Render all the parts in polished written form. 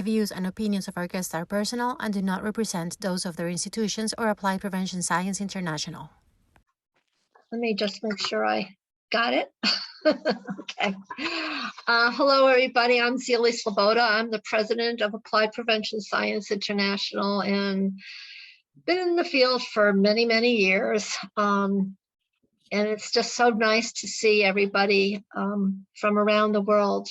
The views and opinions of our guests are personal and do not represent those of their institutions or Applied Prevention Science International. Let me just make sure I got it. Okay. Hello, everybody. I'm Zelie Sloboda. I'm the president of Applied Prevention Science International and been in the field for many, many years. And it's just so nice to see everybody from around the world.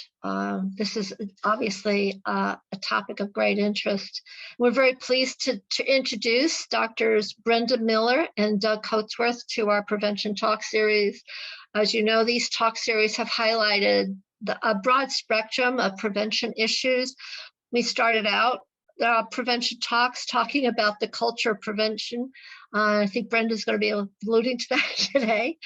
This is obviously a topic of great interest. We're very pleased to introduce Drs. Brenda Miller and Doug Coatsworth to our Prevention Talk series. As you know, these talk series have highlighted a broad spectrum of prevention issues. We started out prevention talks talking about the culture of prevention. I think Brenda's going to be alluding to that today.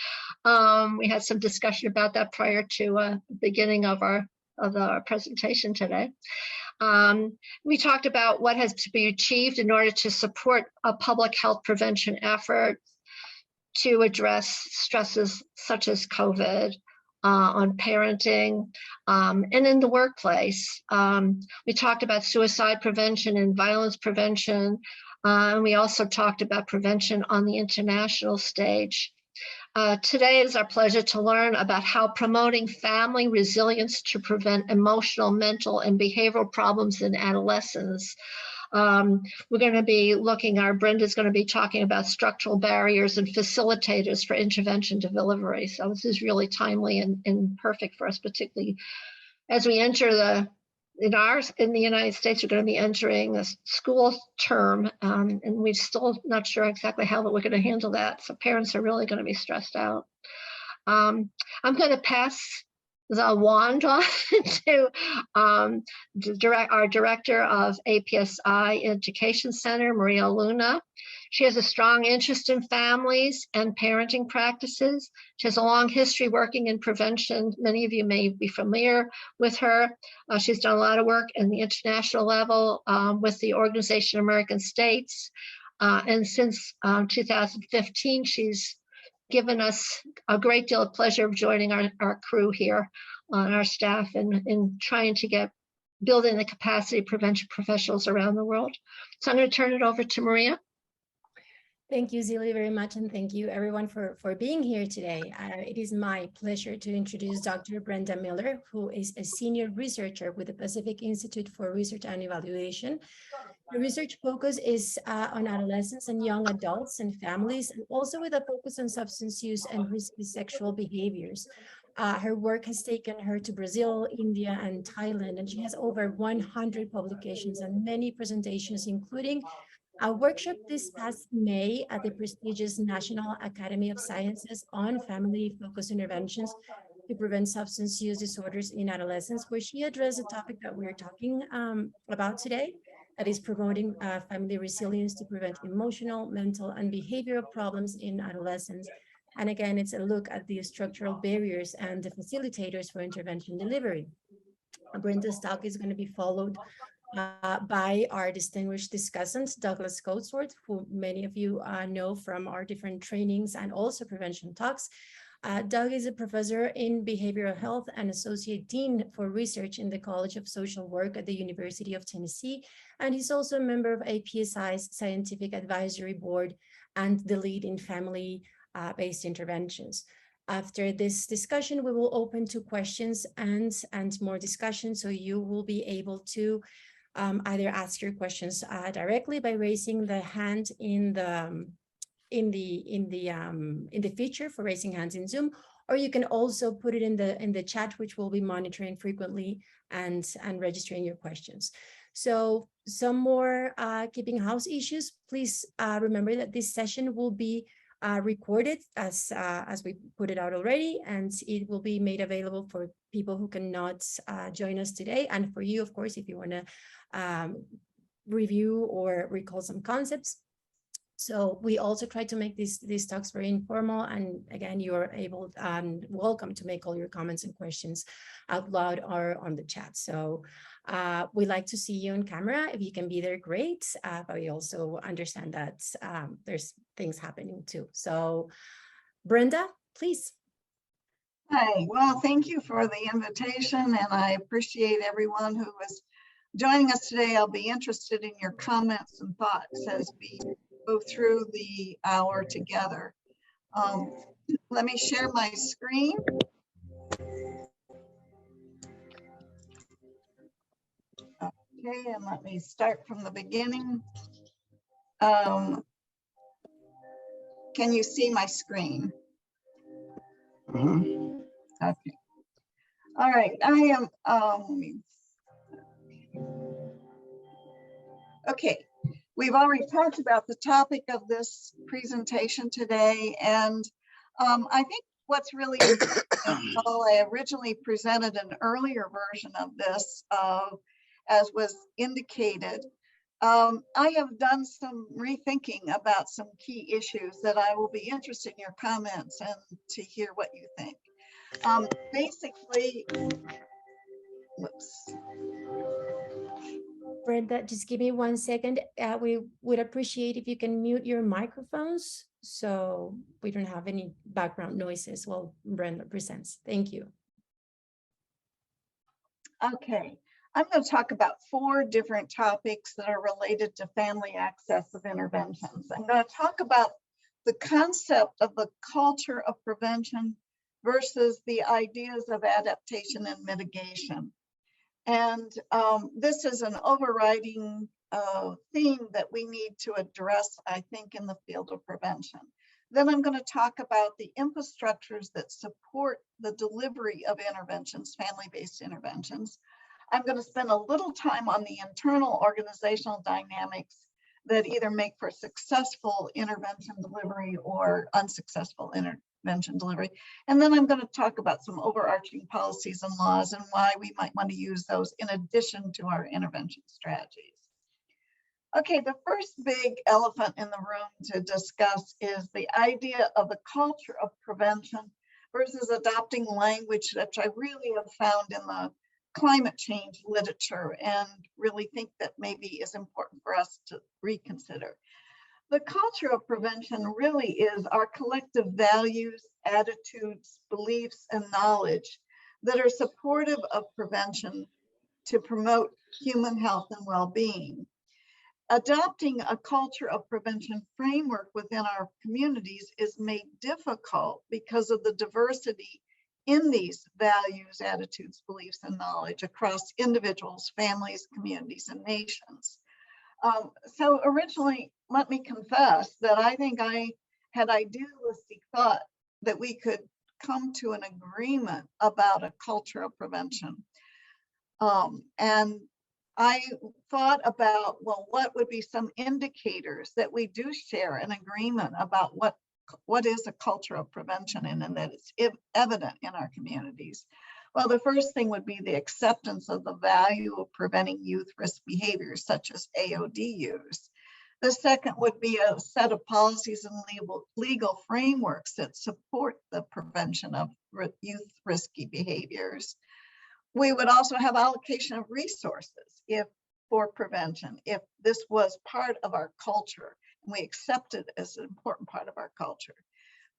We had some discussion about that prior to the beginning of our presentation today. We talked about what has to be achieved in order to support a public health prevention effort to address stresses such as COVID, on parenting, and in the workplace. We talked about suicide prevention and violence prevention. And we also talked about prevention on the international stage. Today it is our pleasure to learn about how promoting family resilience to prevent emotional, mental, and behavioral problems in adolescents. We're going to be Brenda's going to be talking about structural barriers and facilitators for intervention delivery. So this is really timely and perfect for us, particularly as we enter in the United States, we're going to be entering a school term, and we're still not sure exactly how we're going to handle that. So parents are really going to be stressed out. I'm going to pass the wand on to our director of APSI Education Center, Maria Luna. She has a strong interest in families and parenting practices. She has a long history working in prevention. Many of you may be familiar with her. She's done a lot of work in the international level with the Organization of American States. And since 2015, she's given us a great deal of pleasure of joining our crew here on our staff and trying to building the capacity of prevention professionals around the world. So I'm going to turn it over to Maria. Thank you, Zelie, very much, and thank you everyone for being here today. It is my pleasure to introduce Dr. Brenda Miller, who is a senior researcher with the Pacific Institute for Research and Evaluation. Her research focus is on adolescents and young adults and families, and also with a focus on substance use and risky sexual behaviors. Her work has taken her to Brazil, India, and Thailand, and she has over 100 publications and many presentations, including a workshop this past May at the prestigious National Academy of Sciences on family-focused interventions to prevent substance use disorders in adolescents, where she addressed the topic that we're talking about today, that is promoting family resilience to prevent emotional, mental, and behavioral problems in adolescents. And again, it's a look at the structural barriers and the facilitators for intervention delivery. Brenda's talk is going to be followed by our distinguished discussant, Douglas Coatsworth, who many of you know from our different trainings and also prevention talks. Doug is a professor in behavioral health and associate dean for research in the College of Social Work at the University of Tennessee. And he's also a member of APSI's Scientific Advisory Board and the lead in family-based interventions. After this discussion, we will open to questions and more discussion. So you will be able to either ask your questions directly by raising the hand in the feature for raising hands in Zoom, or you can also put it in the chat, which we'll be monitoring frequently and registering your questions. So some more keeping house issues. Please remember that this session will be recorded as we put it out already, and it will be made available for people who cannot join us today, and for you, of course, if you want to review or recall some concepts. So we also try to make these talks very informal, and again, you are able and welcome to make all your comments and questions out loud or on the chat. So we like to see you on camera. If you can be there, great. But we also understand that there's things happening too. So Brenda, please. Hi, well, thank you for the invitation, and I appreciate everyone who was joining us today. I'll be interested in your comments and thoughts as we go through the hour together. Let me share my screen. Okay, and let me start from the beginning. Can you see my screen? Mm-hmm. Okay. All right, I am, okay, we've already talked about the topic of this presentation today, and I think what's really important, while I originally presented an earlier version of this, as was indicated, I have done some rethinking about some key issues that I will be interested in your comments and to hear what you think. Basically, whoops. Brenda, just give me 1 second. We would appreciate if you can mute your microphones so we don't have any background noises while Brenda presents. Thank you. Okay, I'm going to talk about 4 different topics that are related to family access of interventions. I'm going to talk about the concept of the culture of prevention versus the ideas of adaptation and mitigation. And this is an overriding theme that we need to address, I think, in the field of prevention. Then I'm going to talk about the infrastructures that support the delivery of interventions, family-based interventions. I'm going to spend a little time on the internal organizational dynamics that either make for successful intervention delivery or unsuccessful intervention delivery. And then I'm going to talk about some overarching policies and laws and why we might want to use those in addition to our intervention strategies. Okay, the first big elephant in the room to discuss is the idea of the culture of prevention versus adopting language that I really have found in the climate change literature and really think that maybe is important for us to reconsider. The culture of prevention really is our collective values, attitudes, beliefs, and knowledge that are supportive of prevention to promote human health and well-being. Adopting a culture of prevention framework within our communities is made difficult because of the diversity in these values, attitudes, beliefs, and knowledge across individuals, families, communities, and nations. So originally, let me confess that I think I had idealistic thought that we could come to an agreement about a culture of prevention. And I thought about, well, what would be some indicators that we do share an agreement about what is a culture of prevention and that it's evident in our communities. Well, the first thing would be the acceptance of the value of preventing youth risk behaviors such as AOD use. The second would be a set of policies and legal frameworks that support the prevention of youth risky behaviors. We would also have allocation of resources for prevention, if this was part of our culture and we accept it as an important part of our culture.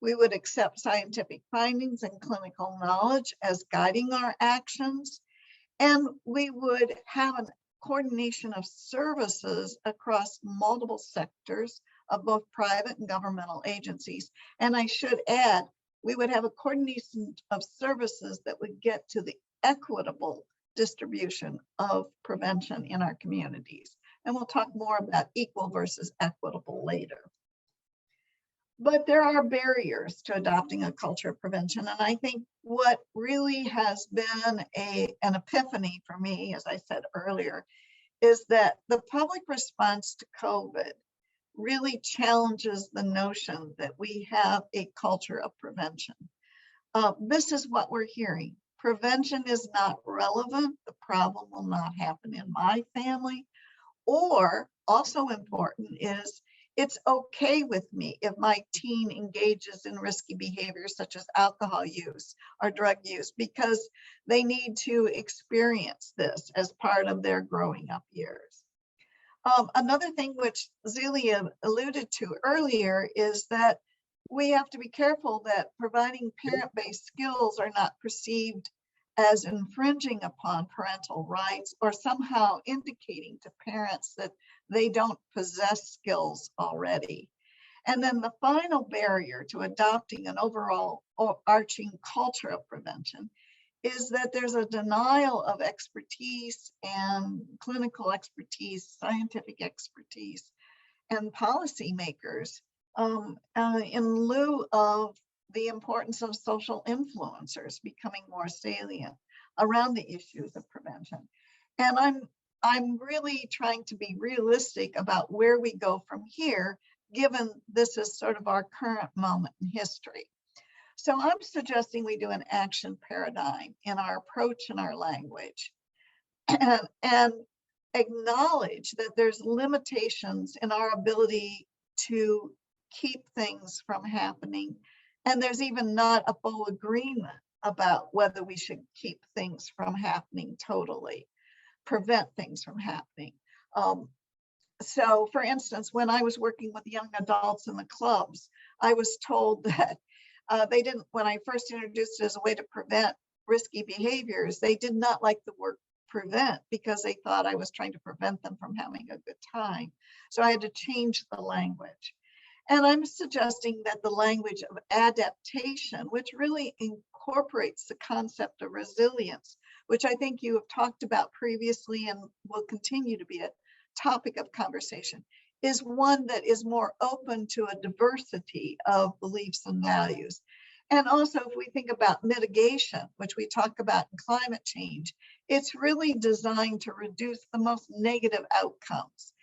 We would accept scientific findings and clinical knowledge as guiding our actions, and we would have a coordination of services across multiple sectors of both private and governmental agencies. And I should add, we would have a coordination of services that would get to the equitable distribution of prevention in our communities. And we'll talk more about equal versus equitable later. But there are barriers to adopting a culture of prevention. And I think what really has been an epiphany for me, as I said earlier, is that the public response to COVID really challenges the notion that we have a culture of prevention. This is what we're hearing. Prevention is not relevant. The problem will not happen in my family. Or also important is it's okay with me if my teen engages in risky behaviors such as alcohol use or drug use because they need to experience this as part of their growing up years. Another thing which Zelia alluded to earlier is that we have to be careful that providing parent-based skills are not perceived as infringing upon parental rights or somehow indicating to parents that they don't possess skills already. And then the final barrier to adopting an overall overarching culture of prevention is that there's a denial of expertise and clinical expertise, scientific expertise, and policymakers in lieu of the importance of social influencers becoming more salient around the issues of prevention. And I'm really trying to be realistic about where we go from here, given this is sort of our current moment in history. So I'm suggesting we do an action paradigm in our approach and our language, and acknowledge that there's limitations in our ability to keep things from happening. And there's even not a full agreement about whether we should keep things from happening totally, prevent things from happening. So for instance, when I was working with young adults in the clubs, I was told that when I first introduced it as a way to prevent risky behaviors, they did not like the word prevent because they thought I was trying to prevent them from having a good time. So I had to change the language. And I'm suggesting that the language of adaptation, which really incorporates the concept of resilience, which I think you have talked about previously and will continue to be a topic of conversation, is one that is more open to a diversity of beliefs and values. And also, if we think about mitigation, which we talk about in climate change, it's really designed to reduce the most negative outcomes.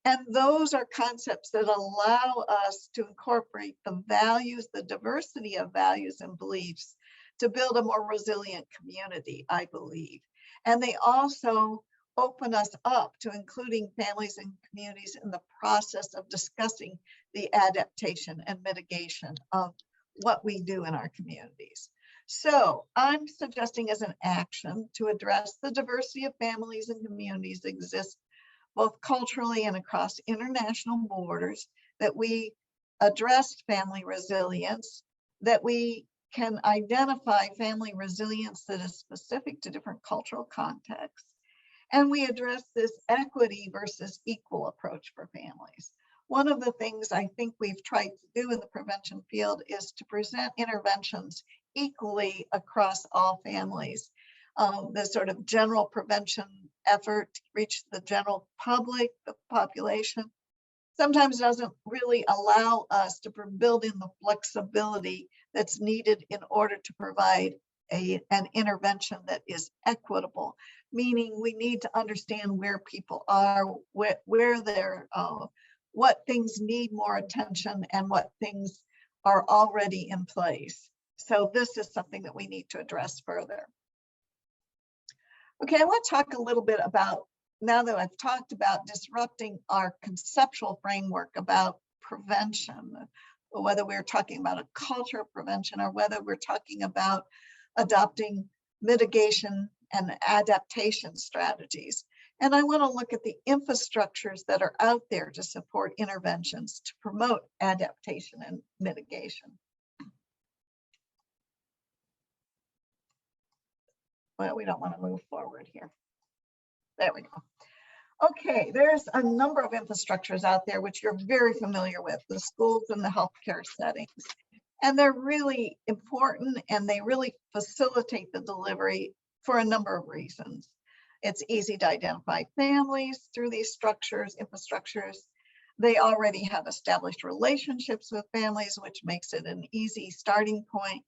And those are concepts that allow us to incorporate the values, the diversity of values and beliefs to build a more resilient community, I believe. And they also open us up to including families and communities in the process of discussing the adaptation and mitigation of what we do in our communities. So I'm suggesting as an action to address the diversity of families and communities that exist both culturally and across international borders, that we address family resilience, that we can identify family resilience that is specific to different cultural contexts, and we address this equity versus equal approach for families. One of the things I think we've tried to do in the prevention field is to present interventions equally across all families. The sort of general prevention effort to reach the general public, the population, sometimes doesn't really allow us to build in the flexibility that's needed in order to provide an intervention that is equitable, meaning we need to understand where people are, where they're, what things need more attention and what things are already in place. So this is something that we need to address further. Okay, I want to talk a little bit about, now that I've talked about disrupting our conceptual framework about prevention, whether we're talking about a culture of prevention or whether we're talking about adopting mitigation and adaptation strategies. And I want to look at the infrastructures that are out there to support interventions to promote adaptation and mitigation. Well, we don't want to move forward here. There we go. Okay, there's a number of infrastructures out there which you're very familiar with, the schools and the healthcare settings. And they're really important and they really facilitate the delivery for a number of reasons. It's easy to identify families through these structures, infrastructures. They already have established relationships with families, which makes it an easy starting point.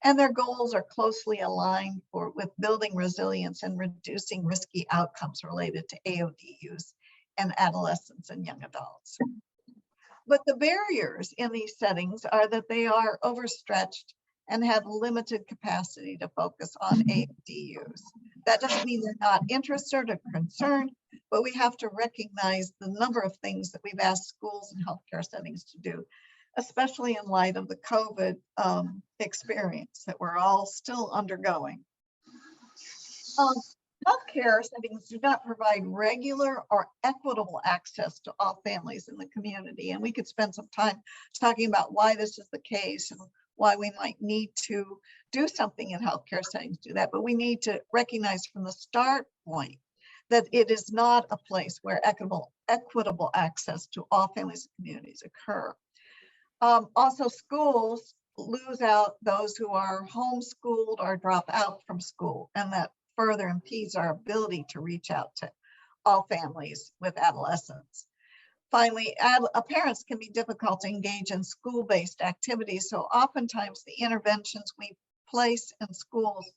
And their goals are closely aligned with building resilience and reducing risky outcomes related to AOD use and adolescents and young adults. But the barriers in these settings are that they are overstretched and have limited capacity to focus on AOD use. That doesn't mean they're not interested or concerned, but we have to recognize the number of things that we've asked schools and healthcare settings to do, especially in light of the COVID experience that we're all still undergoing. Healthcare settings do not provide regular or equitable access to all families in the community. And we could spend some time talking about why this is the case and why we might need to do something in healthcare settings to do that, but we need to recognize from the start point that it is not a place where equitable access to all families and communities occur. Also, schools lose out those who are homeschooled or drop out from school, and that further impedes our ability to reach out to all families with adolescents. Finally, parents can be difficult to engage in school-based activities, so oftentimes the interventions we place in schools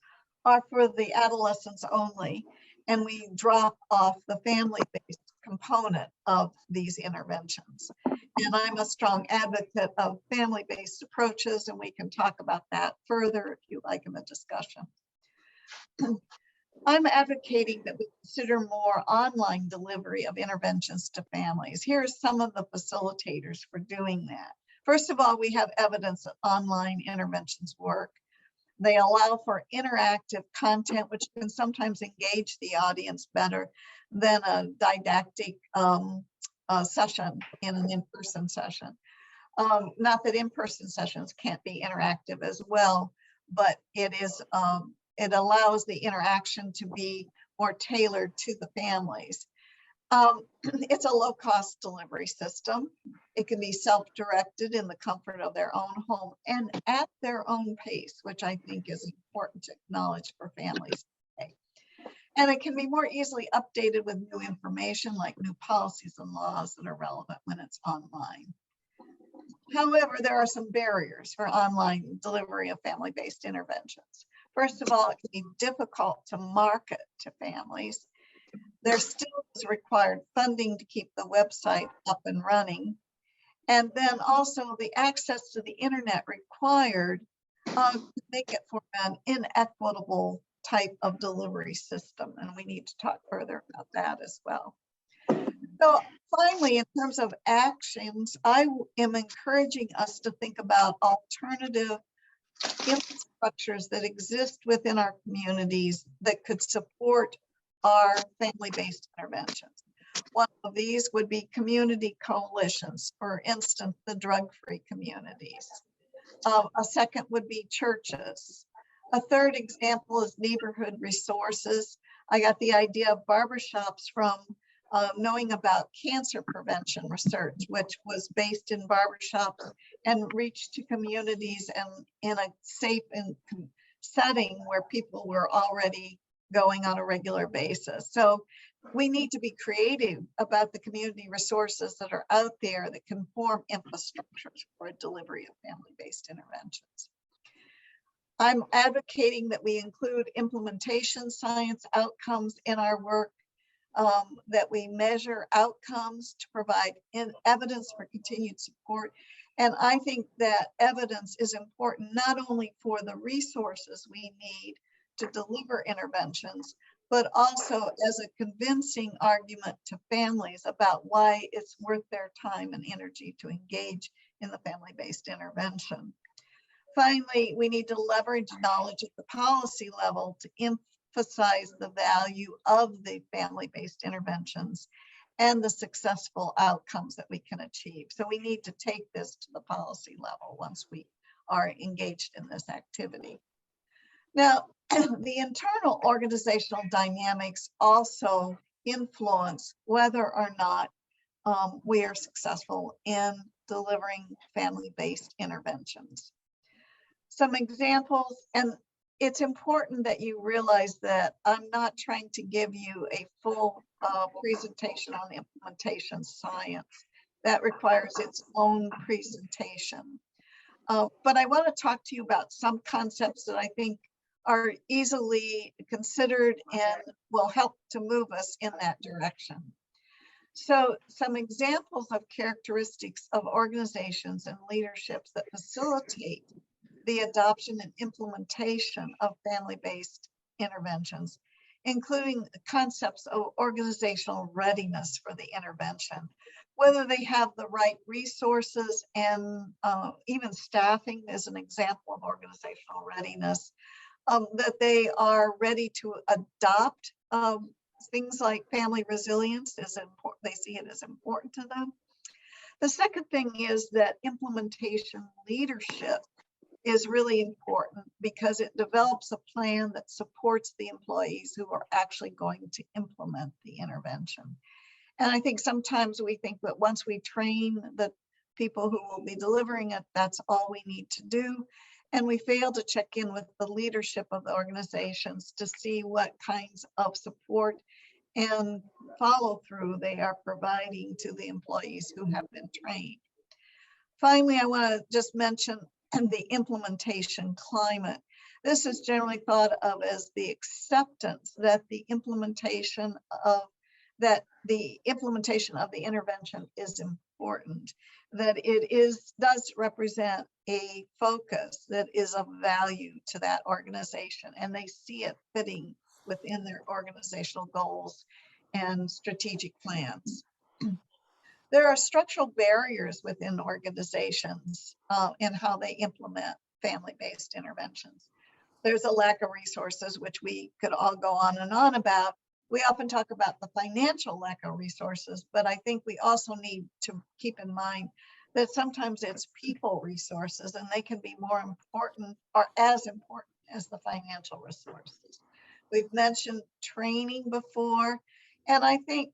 are for the adolescents only, and we drop off the family-based component of these interventions. And I'm a strong advocate of family-based approaches, and we can talk about that further if you like in the discussion. I'm advocating that we consider more online delivery of interventions to families. Here are some of the facilitators for doing that. First of all, we have evidence that online interventions work. They allow for interactive content, which can sometimes engage the audience better than a didactic session in an in-person session. Not that in-person sessions can't be interactive as well, but it allows the interaction to be more tailored to the families. It's a low-cost delivery system. It can be self-directed in the comfort of their own home and at their own pace, which I think is important to acknowledge for families today. And it can be more easily updated with new information like new policies and laws that are relevant when it's online. However, there are some barriers for online delivery of family-based interventions. First of all, it can be difficult to market to families. There still is required funding to keep the website up and running. And then also the access to the internet required to make it for an inequitable type of delivery system. And we need to talk further about that as well. So finally, in terms of actions, I am encouraging us to think about alternative infrastructures that exist within our communities that could support our family-based interventions. One of these would be community coalitions, for instance, the drug-free communities. A second would be churches. A third example is neighborhood resources. I got the idea of barbershops from knowing about cancer prevention research, which was based in barbershops and reached to communities and in a safe and setting where people were already going on a regular basis. So we need to be creative about the community resources that are out there that can form infrastructures for a delivery of family-based interventions. I'm advocating that we include implementation science outcomes in our work, that we measure outcomes to provide evidence for continued support. And I think that evidence is important not only for the resources we need to deliver interventions, but also as a convincing argument to families about why it's worth their time and energy to engage in the family-based intervention. Finally, we need to leverage knowledge at the policy level to emphasize the value of the family-based interventions and the successful outcomes that we can achieve. So we need to take this to the policy level once we are engaged in this activity. Now, the internal organizational dynamics also influence whether or not we are successful in delivering family-based interventions. Some examples, and it's important that you realize that I'm not trying to give you a full presentation on implementation science. That requires its own presentation. But I want to talk to you about some concepts that I think are easily considered and will help to move us in that direction. So some examples of characteristics of organizations and leaderships that facilitate the adoption and implementation of family-based interventions, including concepts of organizational readiness for the intervention, whether they have the right resources and even staffing is an example of organizational readiness, that they are ready to adopt things like family resilience is important. They see it as important to them. The second thing is that implementation leadership is really important because it develops a plan that supports the employees who are actually going to implement the intervention. And I think sometimes we think that once we train the people who will be delivering it, that's all we need to do. And we fail to check in with the leadership of the organizations to see what kinds of support and follow through they are providing to the employees who have been trained. Finally, I want to just mention the implementation climate. This is generally thought of as the acceptance that the implementation of the intervention is important, that it does represent a focus that is of value to that organization, and they see it fitting within their organizational goals and strategic plans. There are structural barriers within organizations in how they implement family-based interventions. There's a lack of resources, which we could all go on and on about. We often talk about the financial lack of resources, but I think we also need to keep in mind that sometimes it's people resources, and they can be more important or as important as the financial resources. We've mentioned training before, and I think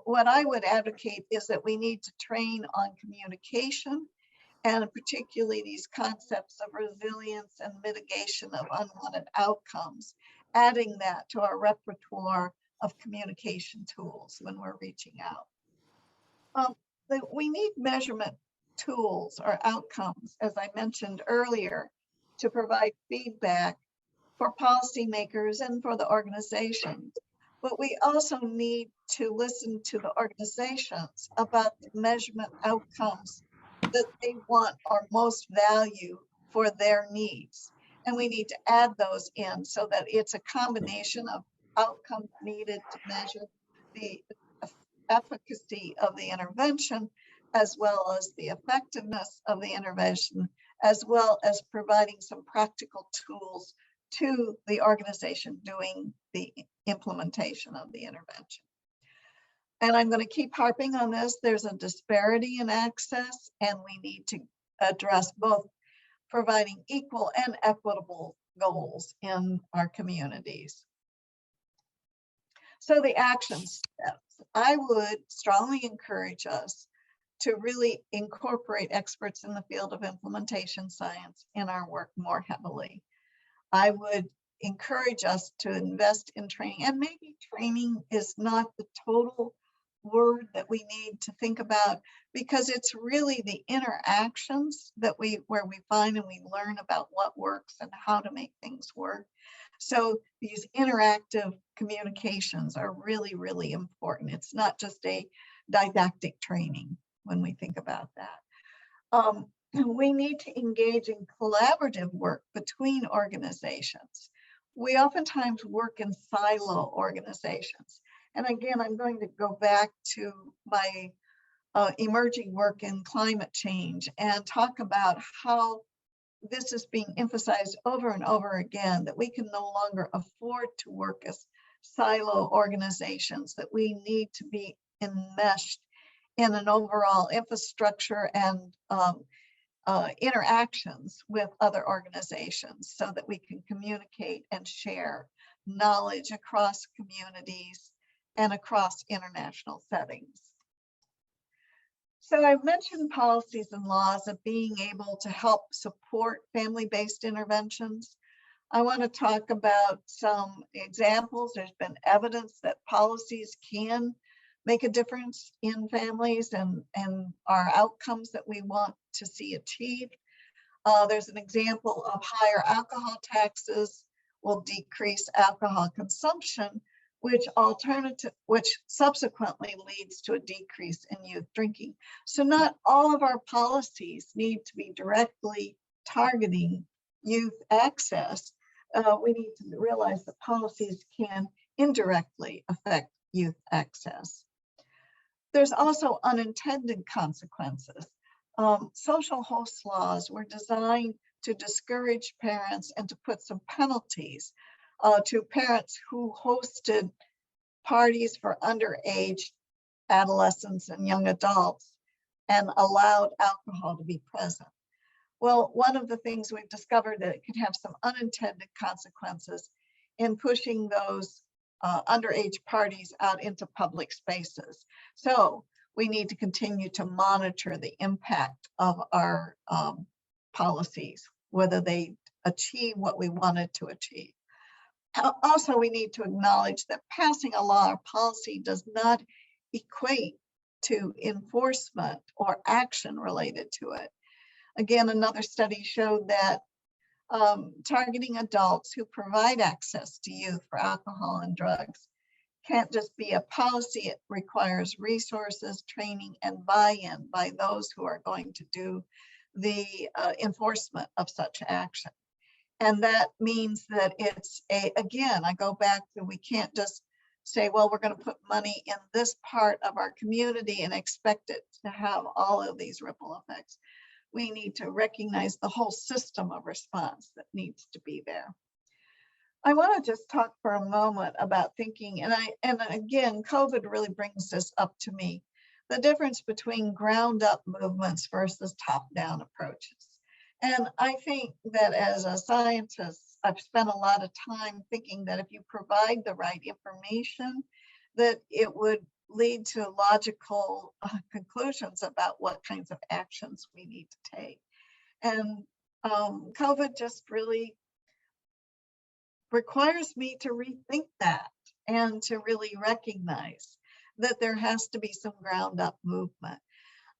what I would advocate is that we need to train on communication, and particularly these concepts of resilience and mitigation of unwanted outcomes, adding that to our repertoire of communication tools when we're reaching out. We need measurement tools or outcomes, as I mentioned earlier, to provide feedback for policymakers and for the organizations. But we also need to listen to the organizations about the measurement outcomes that they want or most value for their needs. And we need to add those in so that it's a combination of outcomes needed to measure the efficacy of the intervention, as well as the effectiveness of the intervention, as well as providing some practical tools to the organization doing the implementation of the intervention. And I'm going to keep harping on this. There's a disparity in access, and we need to address both providing equal and equitable goals in our communities. So the action steps, I would strongly encourage us to really incorporate experts in the field of implementation science in our work more heavily. I would encourage us to invest in training, and maybe training is not the total word that we need to think about, because it's really the interactions that where we find and we learn about what works and how to make things work. So these interactive communications are really, really important. It's not just a didactic training when we think about that. We need to engage in collaborative work between organizations. We oftentimes work in silo organizations. And again, I'm going to go back to my emerging work in climate change and talk about how this is being emphasized over and over again, that we can no longer afford to work as silo organizations, that we need to be enmeshed in an overall infrastructure and interactions with other organizations so that we can communicate and share knowledge across communities and across international settings. So I've mentioned policies and laws of being able to help support family-based interventions. I want to talk about some examples. There's been evidence that policies can make a difference in families and our outcomes that we want to see achieved. There's an example of higher alcohol taxes will decrease alcohol consumption, which subsequently leads to a decrease in youth drinking. So not all of our policies need to be directly targeting youth access. We need to realize that policies can indirectly affect youth access. There's also unintended consequences. Social host laws were designed to discourage parents and to put some penalties to parents who hosted parties for underage adolescents and young adults and allowed alcohol to be present. Well, one of the things we've discovered that it could have some unintended consequences in pushing those underage parties out into public spaces. So we need to continue to monitor the impact of our policies, whether they achieve what we wanted to achieve. Also, we need to acknowledge that passing a law or policy does not equate to enforcement or action related to it. Again, another study showed that targeting adults who provide access to youth for alcohol and drugs can't just be a policy. It requires resources, training, and buy-in by those who are going to do the enforcement of such action. And that means that it's again, I go back to, we can't just say, well, we're going to put money in this part of our community and expect it to have all of these ripple effects. We need to recognize the whole system of response that needs to be there. I want to just talk for a moment about thinking, and again, COVID really brings this up to me, the difference between ground up movements versus top down approaches. And I think that as a scientist, I've spent a lot of time thinking that if you provide the right information, that it would lead to logical conclusions about what kinds of actions we need to take. And COVID just really requires me to rethink that and to really recognize that there has to be some ground up movement.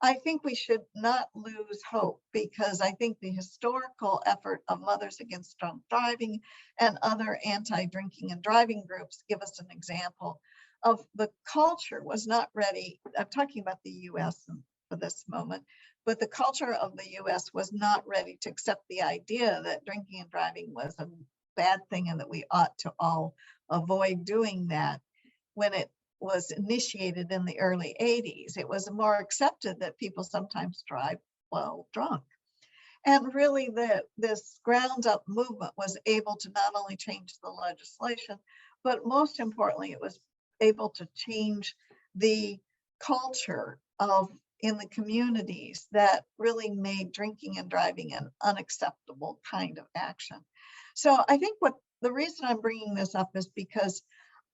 I think we should not lose hope, because I think the historical effort of Mothers Against Drunk Driving and other anti-drinking and driving groups give us an example of the culture was not ready. I'm talking about the US for this moment, but the culture of the US was not ready to accept the idea that drinking and driving was a bad thing and that we ought to all avoid doing that. When it was initiated in the early 80s, it was more accepted that people sometimes drive while drunk. And really this ground up movement was able to not only change the legislation, but most importantly, it was able to change the culture in the communities that really made drinking and driving an unacceptable kind of action. So I think the reason I'm bringing this up is because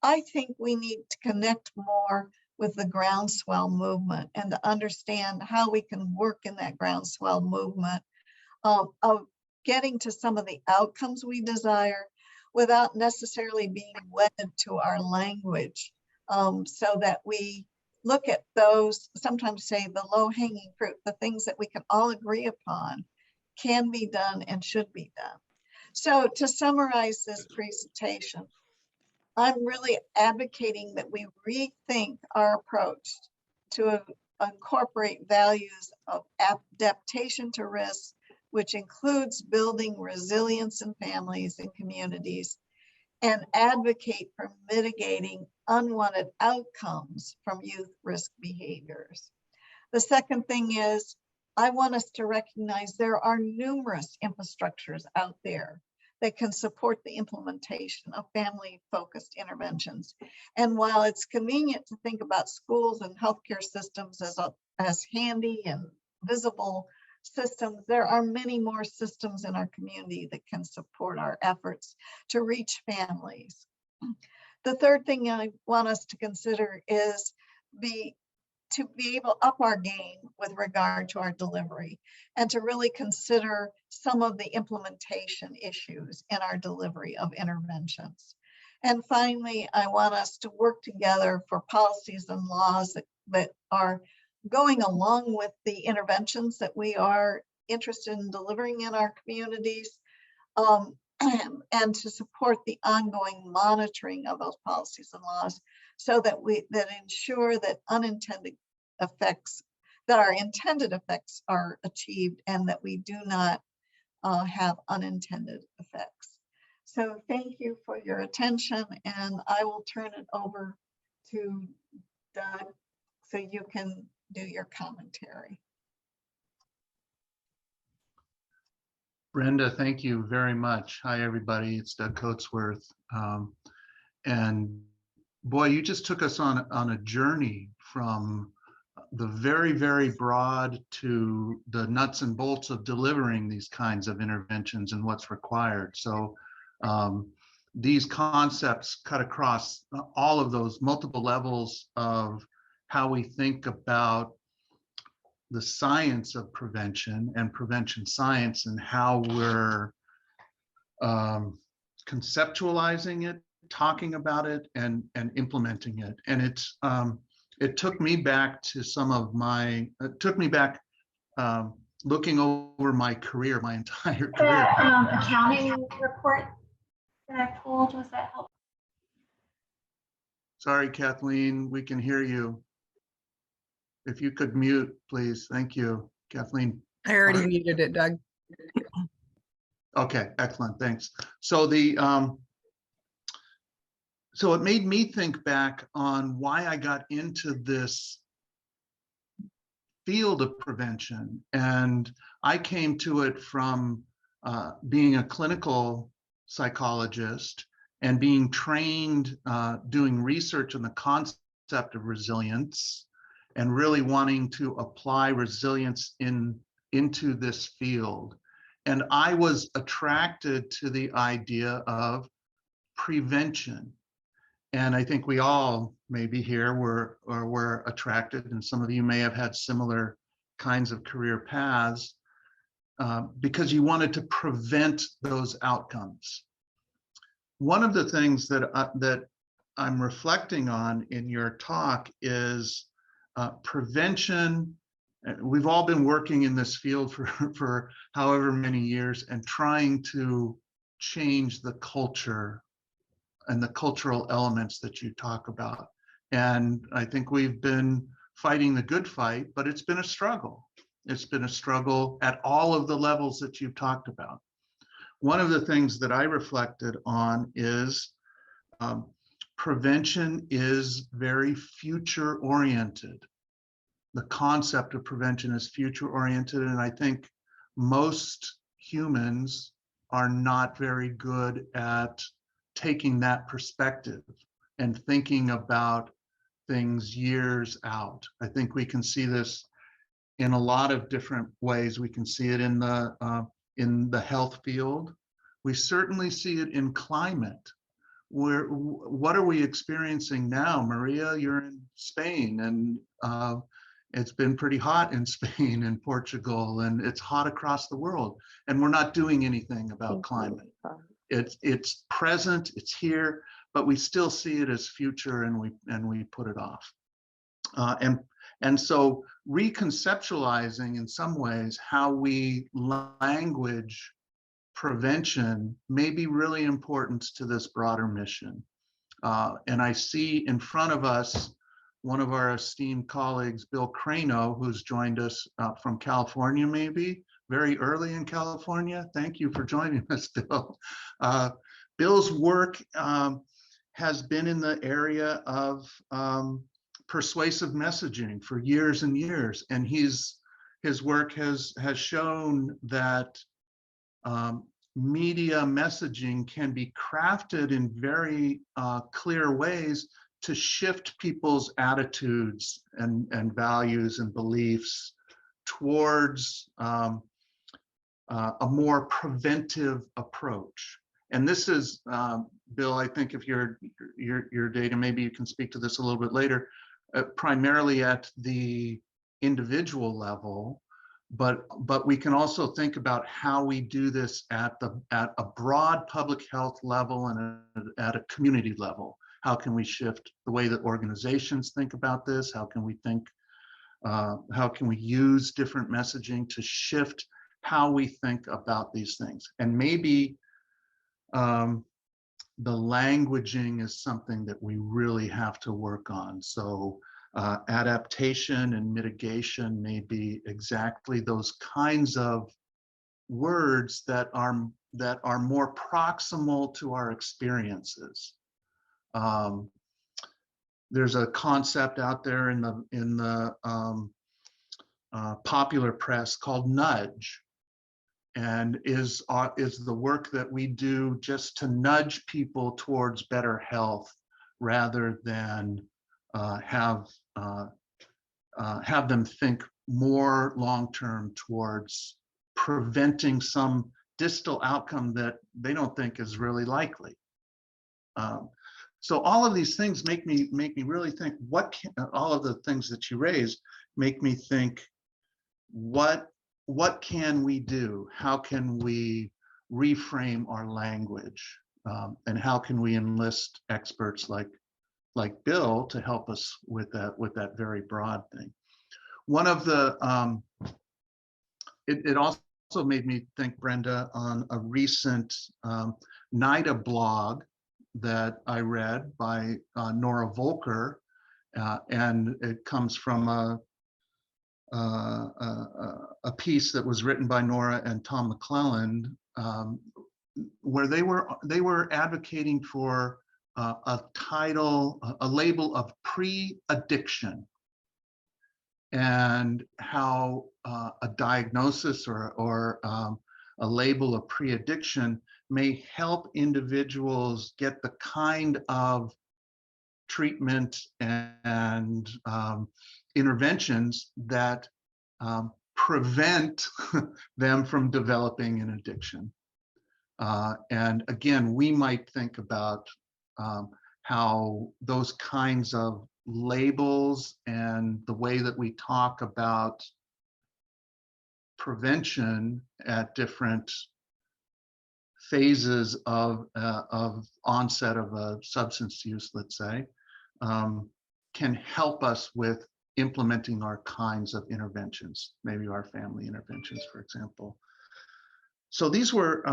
I think we need to connect more with the groundswell movement and to understand how we can work in that groundswell movement of getting to some of the outcomes we desire without necessarily being wedded to our language, so that we look at those, sometimes say the low-hanging fruit, the things that we can all agree upon can be done and should be done. So to summarize this presentation, I'm really advocating that we rethink our approach to incorporate values of adaptation to risk, which includes building resilience in families and communities, and advocate for mitigating unwanted outcomes from youth risk behaviors. The second thing is, I want us to recognize there are numerous infrastructures out there that can support the implementation of family-focused interventions. And while it's convenient to think about schools and healthcare systems as handy and visible systems, there are many more systems in our community that can support our efforts to reach families. The third thing I want us to consider is to be able to up our game with regard to our delivery and to really consider some of the implementation issues in our delivery of interventions. And finally, I want us to work together for policies and laws that are going along with the interventions that we are interested in delivering in our communities, and to support the ongoing monitoring of those policies and laws, so that ensure that our intended effects are achieved and that we do not have unintended effects. So thank you for your attention, and I will turn it over to Doug so you can do your commentary. Brenda, thank you very much. Hi, everybody. It's Doug Coatsworth. And boy, you just took us on a journey from the very, very broad to the nuts and bolts of delivering these kinds of interventions and what's required. So these concepts cut across all of those multiple levels of how we think about the science of prevention and prevention science, and how we're conceptualizing it, talking about it, and implementing it. And it took me back to looking over my career, my entire career. Accounting report that I pulled, was that helpful? Sorry, Kathleen, we can hear you. If you could mute, please. Thank you, Kathleen. I already muted it, Doug. Okay, excellent, thanks. So so it made me think back on why I got into this field of prevention. And I came to it from being a clinical psychologist and being trained doing research on the concept of resilience, and really wanting to apply resilience into this field. And I was attracted to the idea of prevention. And I think we all maybe here were attracted, and some of you may have had similar kinds of career paths because you wanted to prevent those outcomes. One of the things that I'm reflecting on in your talk is prevention. We've all been working in this field for however many years and trying to change the culture and the cultural elements that you talk about. And I think we've been fighting the good fight, but it's been a struggle. It's been a struggle at all of the levels that you've talked about. One of the things that I reflected on is prevention is very future oriented. The concept of prevention is future oriented, and I think most humans are not very good at taking that perspective and thinking about things years out. I think we can see this in a lot of different ways. We can see it in the health field. We certainly see it in climate. What are we experiencing now? Maria, you're in Spain, and it's been pretty hot in Spain and Portugal, and it's hot across the world, and we're not doing anything about climate. It's present, it's here, but we still see it as future, and we put it off. And so reconceptualizing in some ways how we language prevention may be really important to this broader mission. And I see in front of us one of our esteemed colleagues, Bill Crano, who's joined us from California, maybe very early in California. Thank you for joining us, Bill. Bill's work has been in the area of persuasive messaging for years and years, and his work has shown that media messaging can be crafted in very clear ways to shift people's attitudes and values and beliefs towards a more preventive approach. And this is, Bill, I think if your data, maybe you can speak to this a little bit later, primarily at the individual level, but we can also think about how we do this at a broad public health level and at a community level. How can we shift the way that organizations think about this? How can we think, how can we use different messaging to shift how we think about these things? And maybe the languaging is something that we really have to work on. So adaptation and mitigation may be exactly those kinds of words that are more proximal to our experiences. There's a concept out there in the popular press called nudge, and is the work that we do just to nudge people towards better health rather than have have them think more long-term towards preventing some distal outcome that they don't think is really likely. So all of these things make me really think, all of the things that you raised make me think, what can we do? How can we reframe our language? And how can we enlist experts like Bill to help us with that very broad thing? One of the, it also made me think, Brenda, on a recent NIDA blog that I read by Nora Volker, and it comes from a piece that was written by Nora and Tom McClelland, where they were advocating for a label of pre-addiction, and how a diagnosis or a label of pre-addiction may help individuals get the kind of treatment and interventions that prevent them from developing an addiction. And again, we might think about how those kinds of labels and the way that we talk about prevention at different phases of onset of a substance use, let's say, can help us with implementing our kinds of interventions, maybe our family interventions, for example. So these were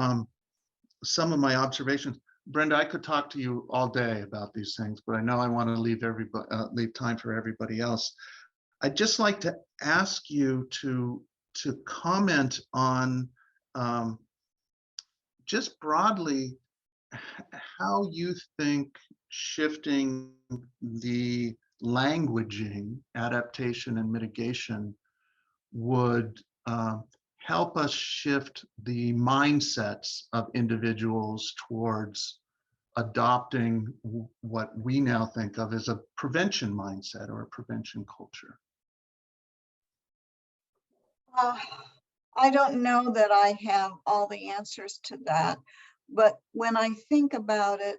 some of my observations. Brenda, I could talk to you all day about these things, but I know I want to leave time for everybody else. I'd just like to ask you to comment on just broadly how you think shifting the languaging, adaptation and mitigation would help us shift the mindsets of individuals towards adopting what we now think of as a prevention mindset or a prevention culture. I don't know that I have all the answers to that, but when I think about it,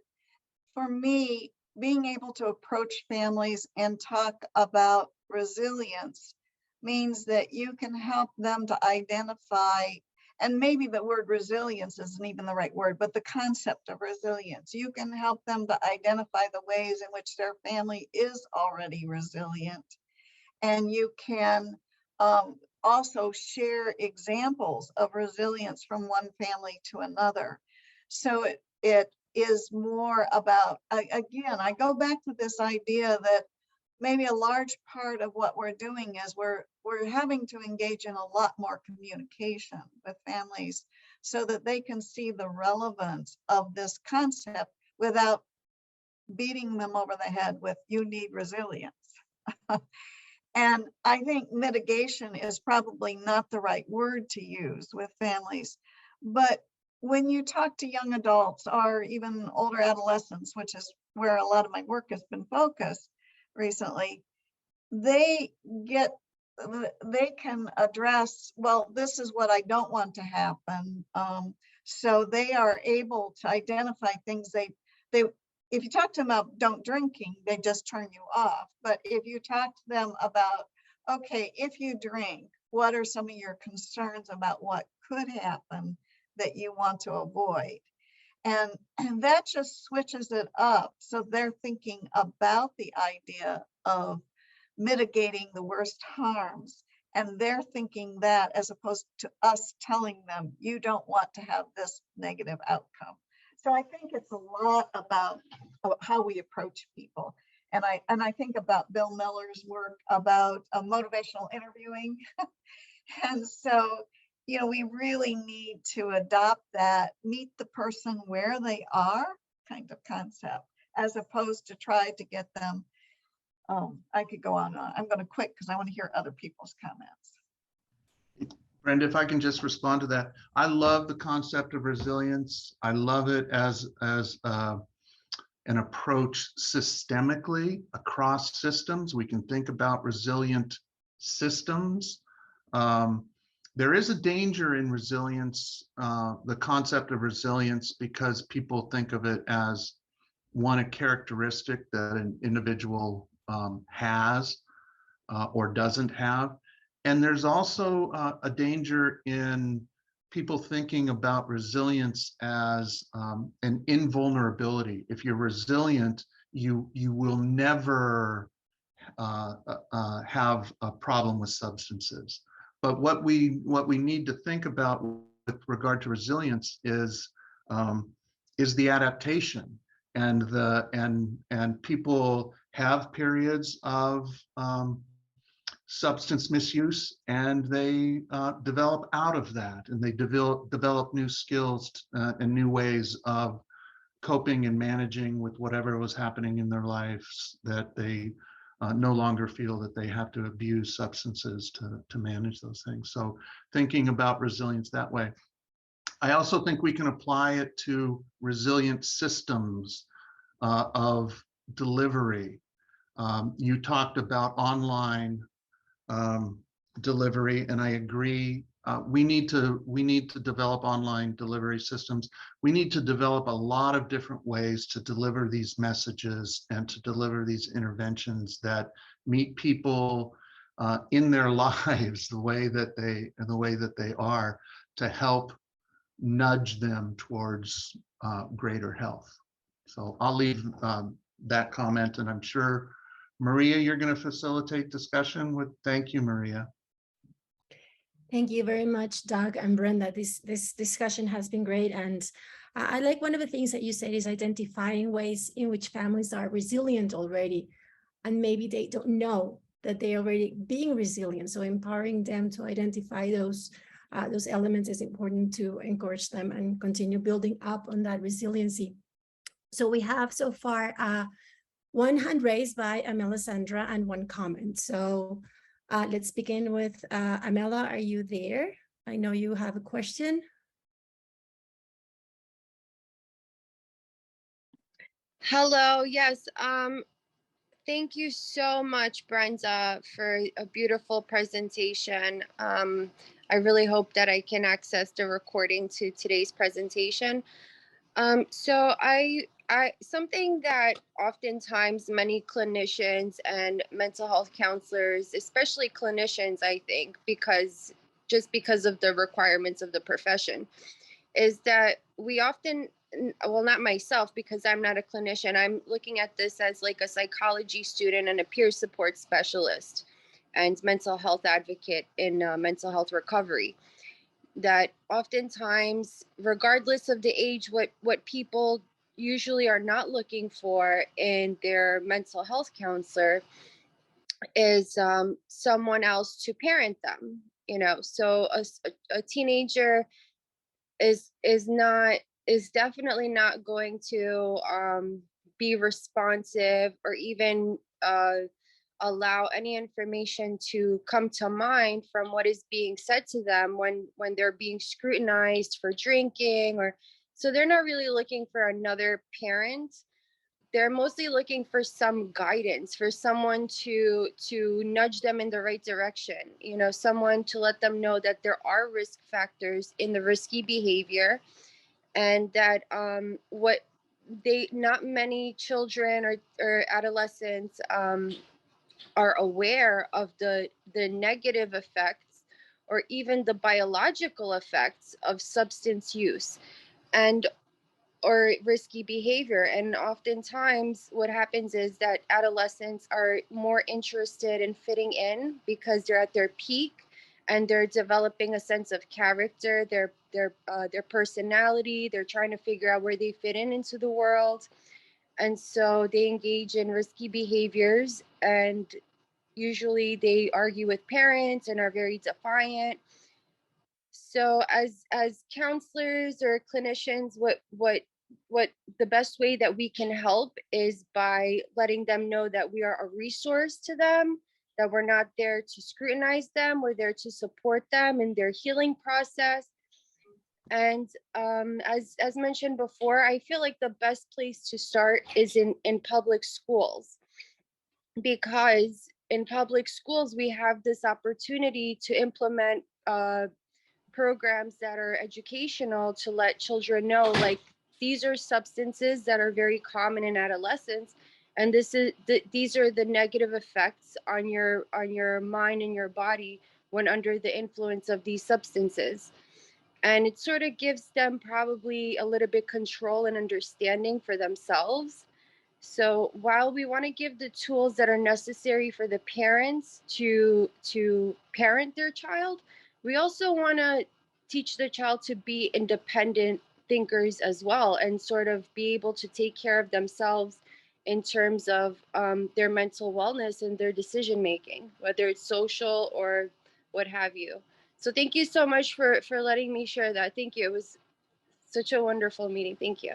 for me, being able to approach families and talk about resilience means that you can help them to identify, and maybe the word resilience isn't even the right word, but the concept of resilience. You can help them to identify the ways in which their family is already resilient. And you can also share examples of resilience from one family to another. So it is more about, again, I go back to this idea that maybe a large part of what we're doing is we're having to engage in a lot more communication with families so that they can see the relevance of this concept without beating them over the head with, you need resilience. And I think mitigation is probably not the right word to use with families. But when you talk to young adults or even older adolescents, which is where a lot of my work has been focused recently, they can address, well, this is what I don't want to happen. So they are able to identify things if you talk to them about don't drinking, they just turn you off. But if you talk to them about, okay, if you drink, what are some of your concerns about what could happen that you want to avoid? And that just switches it up. So they're thinking about the idea of mitigating the worst harms. And they're thinking that as opposed to us telling them, you don't want to have this negative outcome. So I think it's a lot about how we approach people. And I think about Bill Miller's work about motivational interviewing. And so, we really need to adopt that meet the person where they are kind of concept, as opposed to try to get them. I could go on and on. I'm going to quit because I want to hear other people's comments. Brenda, if I can just respond to that. I love the concept of resilience. I love it as an approach systemically across systems. We can think about resilient systems. There is a danger in resilience, the concept of resilience, because people think of it as a characteristic that an individual has or doesn't have. And there's also a danger in people thinking about resilience as an invulnerability. If you're resilient, you will never have a problem with substances. But what we need to think about with regard to resilience is the adaptation, and people have periods of substance misuse, and they develop out of that, and they develop new skills and new ways of coping and managing with whatever was happening in their lives, that they no longer feel that they have to abuse substances to manage those things. So thinking about resilience that way. I also think we can apply it to resilient systems of delivery. You talked about online delivery, and I agree. We need to develop online delivery systems. We need to develop a lot of different ways to deliver these messages and to deliver these interventions that meet people in their lives the way that they are, to help nudge them towards greater health. So I'll leave that comment, and I'm sure Maria, you're going to facilitate discussion with. Thank you, Maria. Thank you very much, Doug and Brenda. This discussion has been great. And I like one of the things that you said is identifying ways in which families are resilient already, and maybe they don't know that they are already being resilient. So empowering them to identify those elements is important to encourage them and continue building up on that resiliency. So we have so far one hand raised by Amela Sandra and one comment. So let's begin with Amela. Are you there? I know you have a question. Hello. Yes. Thank you so much, Brenda, for a beautiful presentation. I really hope that I can access the recording to today's presentation. So something that oftentimes many clinicians and mental health counselors, especially clinicians, I think, because of the requirements of the profession, is that we often, well, not myself, because I'm not a clinician, I'm looking at this as like a psychology student and a peer support specialist and mental health advocate in mental health recovery, that oftentimes, regardless of the age, what people usually are not looking for in their mental health counselor is someone else to parent them. So a teenager is definitely not going to be responsive or even allow any information to come to mind from what is being said to them when they're being scrutinized for drinking. Or so they're not really looking for another parent. They're mostly looking for some guidance, for someone to nudge them in the right direction, someone to let them know that there are risk factors in the risky behavior, and that not many children or adolescents are aware of the negative effects or even the biological effects of substance use and or risky behavior. And oftentimes what happens is that adolescents are more interested in fitting in because they're at their peak and they're developing a sense of character, their personality. They're trying to figure out where they fit into the world. And so they engage in risky behaviors, and usually they argue with parents and are very defiant. So as counselors or clinicians, what the best way that we can help is by letting them know that we are a resource to them, that we're not there to scrutinize them, we're there to support them in their healing process. And as mentioned before, I feel like the best place to start is in public schools, because in public schools, we have this opportunity to implement programs that are educational to let children know, like, these are substances that are very common in adolescence, and these are the negative effects on your mind and your body when under the influence of these substances. And it sort of gives them probably a little bit control and understanding for themselves. So while we want to give the tools that are necessary for the parents to parent their child, we also want to teach the child to be independent thinkers as well, and sort of be able to take care of themselves in terms of their mental wellness and their decision making, whether it's social or what have you. So thank you so much for letting me share that. Thank you. It was such a wonderful meeting. Thank you.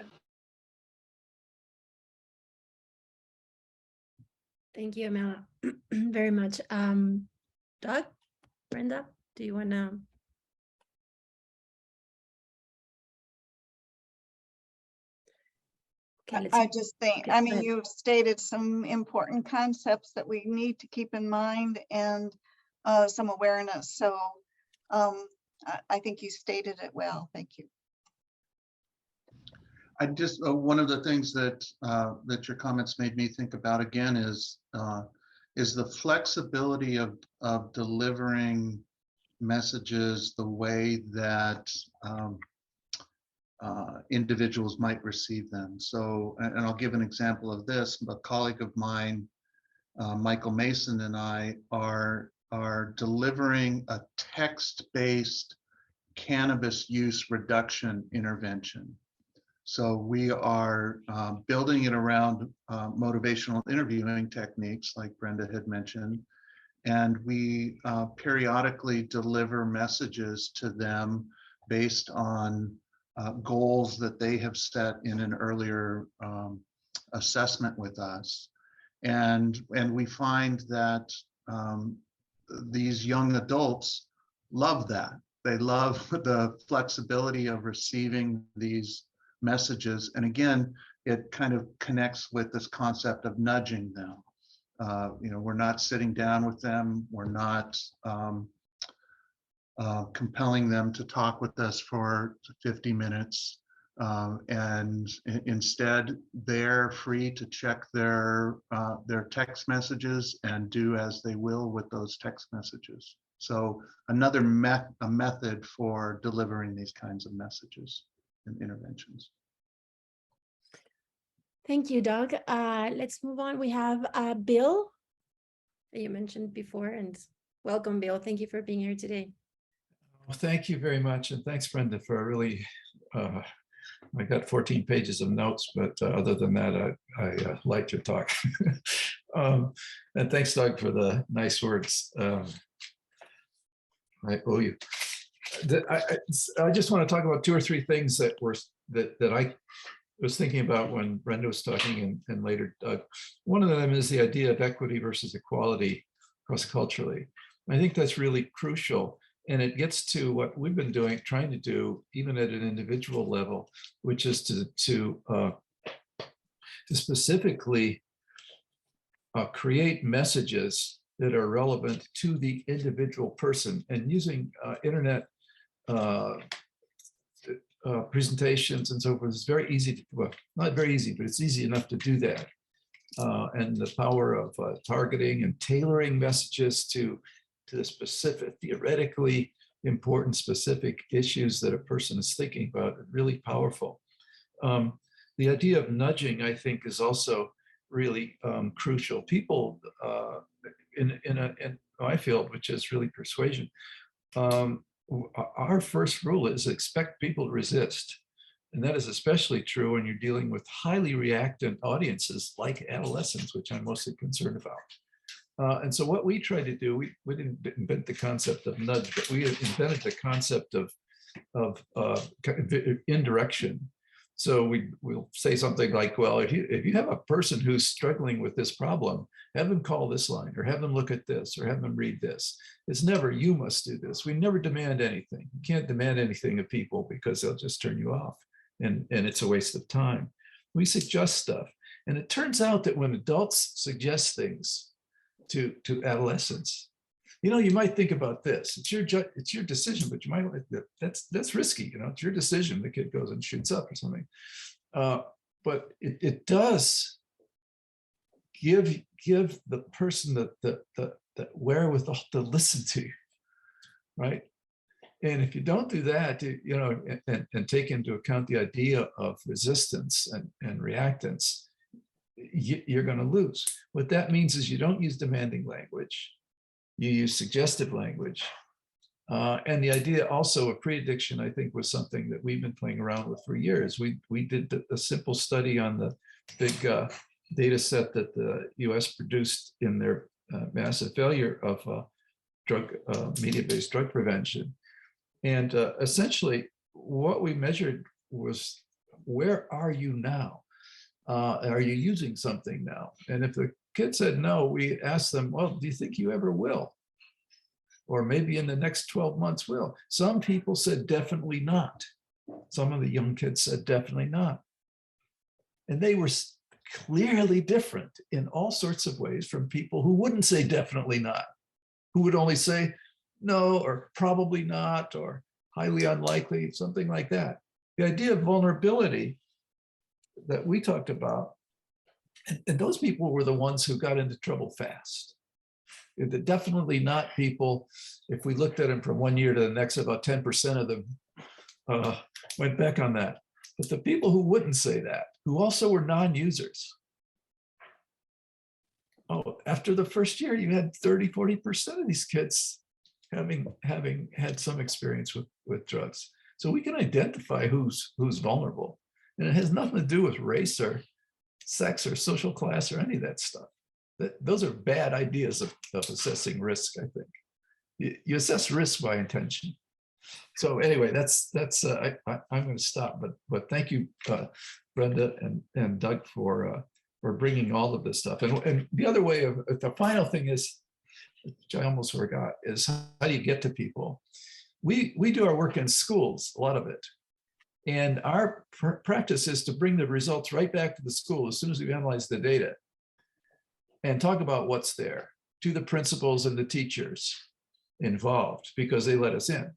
Thank you, Amela, very much. Doug, Brenda, do you want to? Okay, I just think, okay, I go mean, ahead. you've stated some important concepts that we need to keep in mind, and some awareness. So I think you stated it well. Thank you. I just, one of the things that that your comments made me think about again is the flexibility of delivering messages the way that individuals might receive them. So, and I'll give an example of this. A colleague of mine, Michael Mason, and I are delivering a text-based cannabis use reduction intervention. So we are building it around motivational interviewing techniques like Brenda had mentioned. And we periodically deliver messages to them based on goals that they have set in an earlier assessment with us. And we find that these young adults love that. They love the flexibility of receiving these messages. And again, it kind of connects with this concept of nudging them. You know, we're not sitting down with them. We're not compelling them to talk with us for 50 minutes. And instead, they're free to check their text messages and do as they will with those text messages. So another method for delivering these kinds of messages and interventions. Thank you, Doug. Let's move on. We have Bill, that you mentioned before, and welcome, Bill. Thank you for being here today. Well, thank you very much. And thanks, Brenda, for a really, I got 14 pages of notes, but other than that, I liked your talk. And thanks, Doug, for the nice words. I owe you. I just want to talk about 2 or 3 things that I was thinking about when Brenda was talking, and later Doug. One of them is the idea of equity versus equality cross-culturally. I think that's really crucial. And it gets to what we've been doing, trying to do, even at an individual level, which is to specifically create messages that are relevant to the individual person. And using internet presentations and so forth is very easy to, well, not very easy, but it's easy enough to do that. And the power of targeting and tailoring messages to the specific, theoretically important specific issues that a person is thinking about, really powerful. The idea of nudging, I think, is also really crucial. People in my field, which is really persuasion, our first rule is expect people to resist. And that is especially true when you're dealing with highly reactant audiences like adolescents, which I'm mostly concerned about. And so what we try to do, we didn't invent the concept of nudge, but we invented the concept of indirection. So we'll say something like, well, if you have a person who's struggling with this problem, have them call this line, or have them look at this, or have them read this. It's never, you must do this. We never demand anything. You can't demand anything of people because they'll just turn you off, and it's a waste of time. We suggest stuff. And it turns out that when adults suggest things, to adolescents. You know, you might think about this. It's your decision, but you might that's risky. You know, it's your decision. The kid goes and shoots up or something. But it does give the person the wherewithal to listen to you, right? And if you don't do that, you know, and take into account the idea of resistance and reactance, you're going to lose. What that means is you don't use demanding language. You use suggestive language. And the idea also of pre-addiction, I think, was something that we've been playing around with for years. We did a simple study on the big data set that the US produced in their massive failure of media-based drug prevention. And essentially, what we measured was, where are you now? Are you using something now? And if the kid said no, we asked them, well, do you think you ever will? Or maybe in the next 12 months will. Some people said definitely not. Some of the young kids said definitely not. And they were clearly different in all sorts of ways from people who wouldn't say definitely not, who would only say no, or probably not, or highly unlikely, something like that. The idea of vulnerability that we talked about, and those people were the ones who got into trouble fast. The definitely not people, if we looked at them from one year to the next, about 10% of them went back on that. But the people who wouldn't say that, who also were non-users, after the first year, you had 30, 40% of these kids having had some experience with drugs. So we can identify who's vulnerable. And it has nothing to do with race or sex or social class or any of that stuff. Those are bad ideas of assessing risk, I think. You assess risk by intention. So anyway, I'm going to stop. But thank you, Brenda and Doug, for bringing all of this stuff. And the other way of the final thing is, which I almost forgot, is how do you get to people? We do our work in schools, a lot of it. And our practice is to bring the results right back to the school as soon as we analyze the data and talk about what's there to the principals and the teachers involved, because they let us in.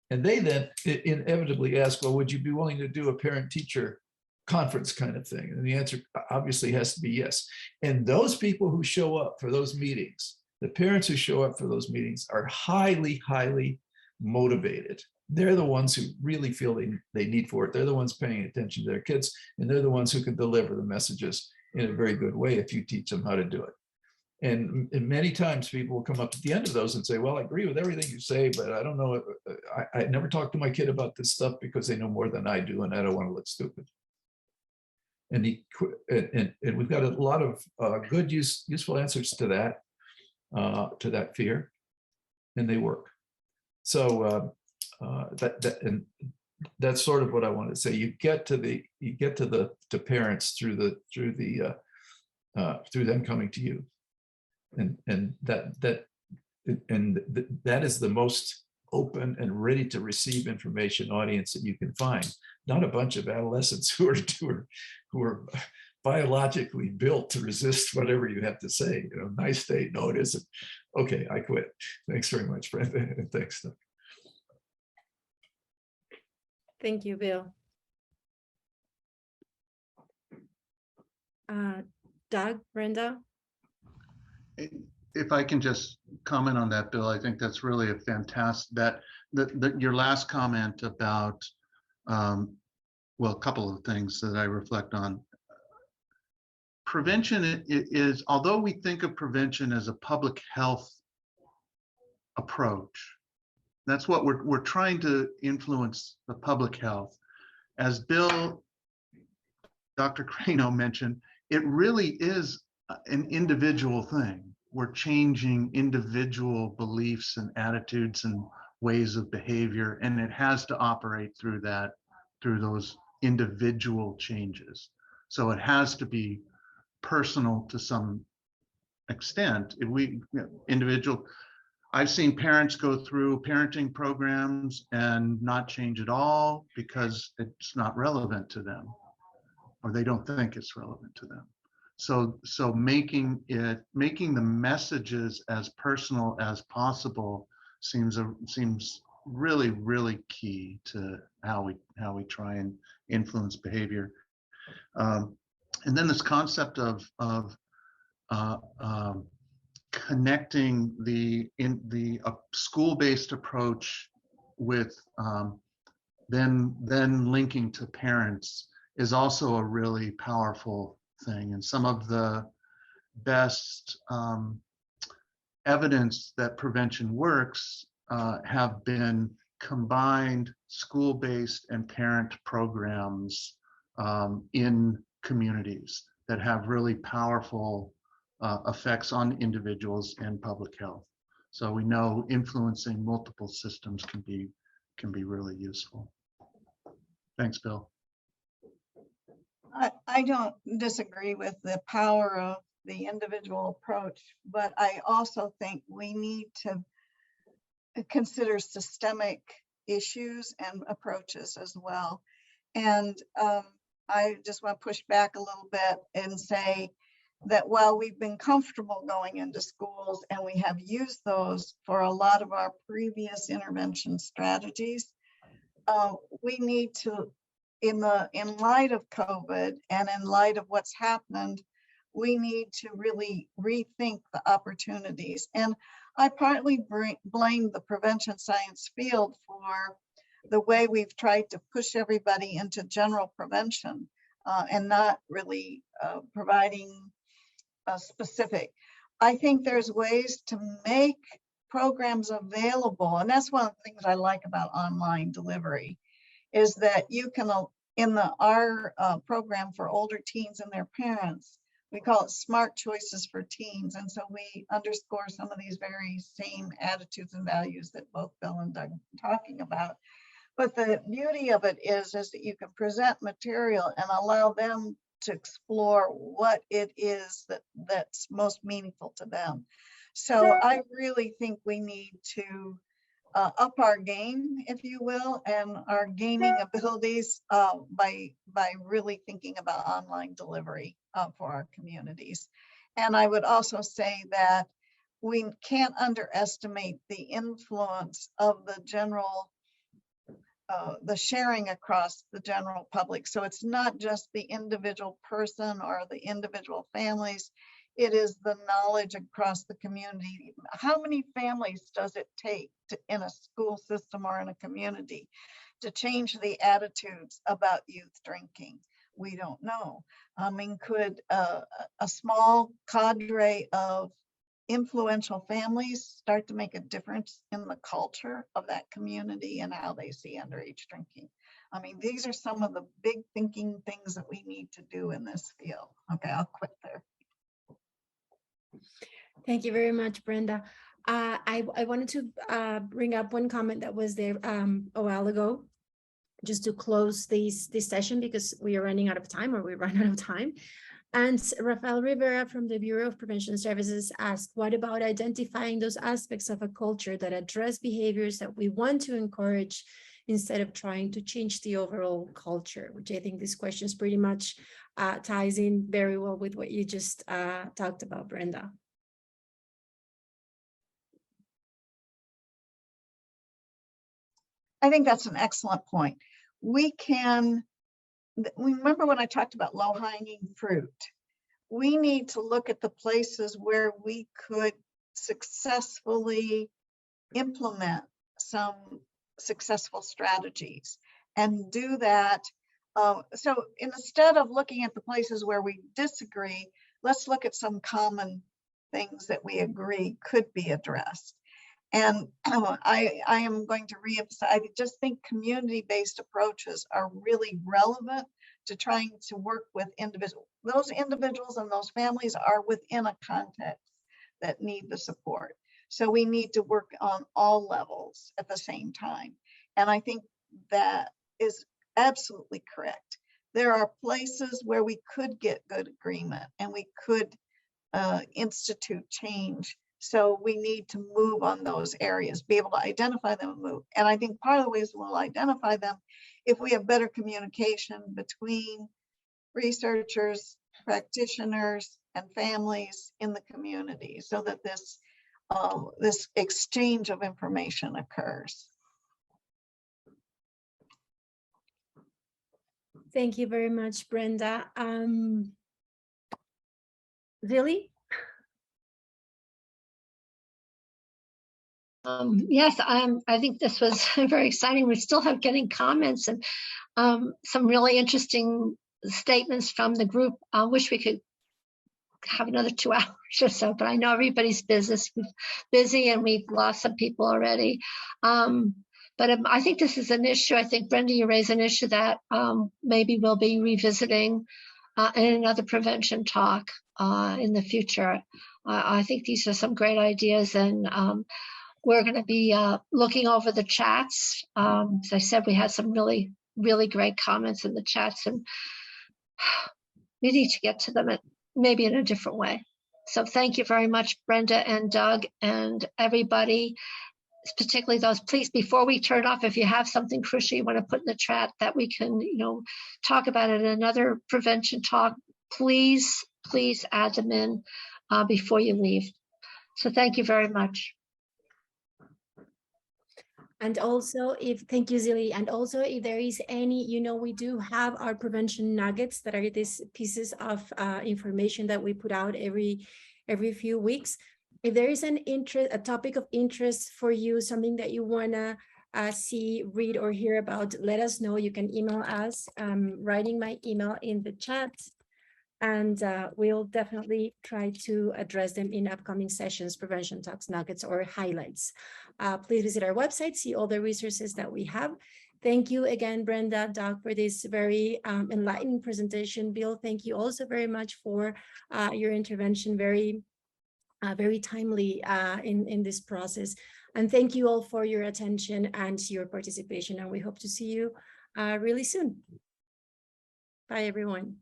And they then inevitably ask, well, would you be willing to do a parent-teacher conference kind of thing? And the answer obviously has to be yes. And those people who show up for those meetings, the parents who show up for those meetings, are highly, highly motivated. They're the ones who really feel they need for it. They're the ones paying attention to their kids, and they're the ones who can deliver the messages in a very good way if you teach them how to do it. And many times people will come up at the end of those and say, well, I agree with everything you say, but I don't know, I never talk to my kid about this stuff because they know more than I do, and I don't want to look stupid. And we've got a lot of good, useful answers to that fear, and they work. So that's sort of what I wanted to say. You get to the parents through them coming to you, and that is the most open and ready to receive information audience that you can find. Not a bunch of adolescents who are biologically built to resist whatever you have to say. You know, nice day. No, it isn't. Okay, I quit. Thanks very much, Brenda, and thanks, Doug. Thank you, Bill. Doug, Brenda? If I can just comment on that, Bill, I think that's really a fantastic, your last comment about, well, a couple of things that I reflect on. Prevention is, although we think of prevention as a public health approach, that's what we're trying to influence the public health. As Bill, Dr. Crano mentioned, it really is an individual thing. We're changing individual beliefs and attitudes and ways of behavior, and it has to operate through those individual changes. So it has to be personal to some extent. Individual. I've seen parents go through parenting programs and not change at all because it's not relevant to them, or they don't think it's relevant to them. so making the messages as personal as possible seems really key to how we try and influence behavior. And then this concept of connecting the school-based approach with then linking to parents is also a really powerful thing. And some of the best evidence that prevention works have been combined school-based and parent programs in communities that have really powerful effects on individuals and public health. So we know influencing multiple systems can be really useful. Thanks, Bill. I don't disagree with the power of the individual approach, but I also think we need to consider systemic issues and approaches as well. And I just want to push back a little bit and say that while we've been comfortable going into schools and we have used those for a lot of our previous intervention strategies, we need to, in light of COVID and in light of what's happened, we need to really rethink the opportunities. And I partly blame the prevention science field for the way we've tried to push everybody into general prevention and not really providing a specific. I think there's ways to make programs available, and that's one of the things I like about online delivery, is that you can, in our program for older teens and their parents, we call it Smart Choices for Teens. And so we underscore some of these very same attitudes and values that both Bill and Doug are talking about. But the beauty of it is that you can present material and allow them to explore what it is that's most meaningful to them. So I really think we need to up our game, if you will, and our gaming abilities by really thinking about online delivery for our communities. And I would also say that we can't underestimate the influence of the general, the sharing across the general public. So it's not just the individual person or the individual families, it is the knowledge across the community. How many families does it take in a school system or in a community to change the attitudes about youth drinking? We don't know. I mean, could a small cadre of influential families start to make a difference in the culture of that community and how they see underage drinking? I mean, these are some of the big thinking things that we need to do in this field. Okay, I'll quit there. Thank you very much, Brenda. I wanted to bring up one comment that was there a while ago, just to close this session, because we are running out of time, or we run out of time. And Rafael Rivera from the Bureau of Prevention Services asked, what about identifying those aspects of a culture that address behaviors that we want to encourage instead of trying to change the overall culture? Which I think this question is pretty much ties in very well with what you just talked about, Brenda. I think that's an excellent point. We remember when I talked about low-hanging fruit, we need to look at the places where we could successfully implement some successful strategies and do that. So instead of looking at the places where we disagree, let's look at some common things that we agree could be addressed. And I am going to reemphasize, I just think community-based approaches are really relevant to trying to work with individuals. Those individuals and those families are within a context that need the support. So we need to work on all levels at the same time. And I think that is absolutely correct. There are places where we could get good agreement and we could institute change. So we need to move on those areas, be able to identify them and move. And I think part of the ways we'll identify them, if we have better communication between researchers, practitioners, and families in the community so that this exchange of information occurs. Thank you very much, Brenda. Lily? Yes, I think this was very exciting. We still have getting comments and some really interesting statements from the group. I wish we could have another 2 hours or so, but I know everybody's busy and we've lost some people already. But I think this is an issue. I think, Brenda, you raised an issue that maybe we'll be revisiting in another prevention talk in the future. I think these are some great ideas, and we're going to be looking over the chats. As I said, we had some really, really great comments in the chats, and we need to get to them maybe in a different way. So thank you very much, Brenda and Doug and everybody, particularly those. Please, before we turn off, if you have something crucial you want to put in the chat that we can, talk about it in another prevention talk, please add them in before you leave. So thank you very much. And also, thank you, Zilly. And also, if there is any, we do have our prevention nuggets that are these pieces of information that we put out every few weeks. If there is a topic of interest for you, something that you want to see, read, or hear about, let us know. You can email us, writing my email in the chat. And we'll definitely try to address them in upcoming sessions, prevention talks, nuggets, or highlights. Please visit our website, see all the resources that we have. Thank you again, Brenda, Doug, for this very enlightening presentation. Bill, thank you also very much for your intervention, very timely in this process. And thank you all for your attention and your participation. And we hope to see you really soon. Bye, everyone.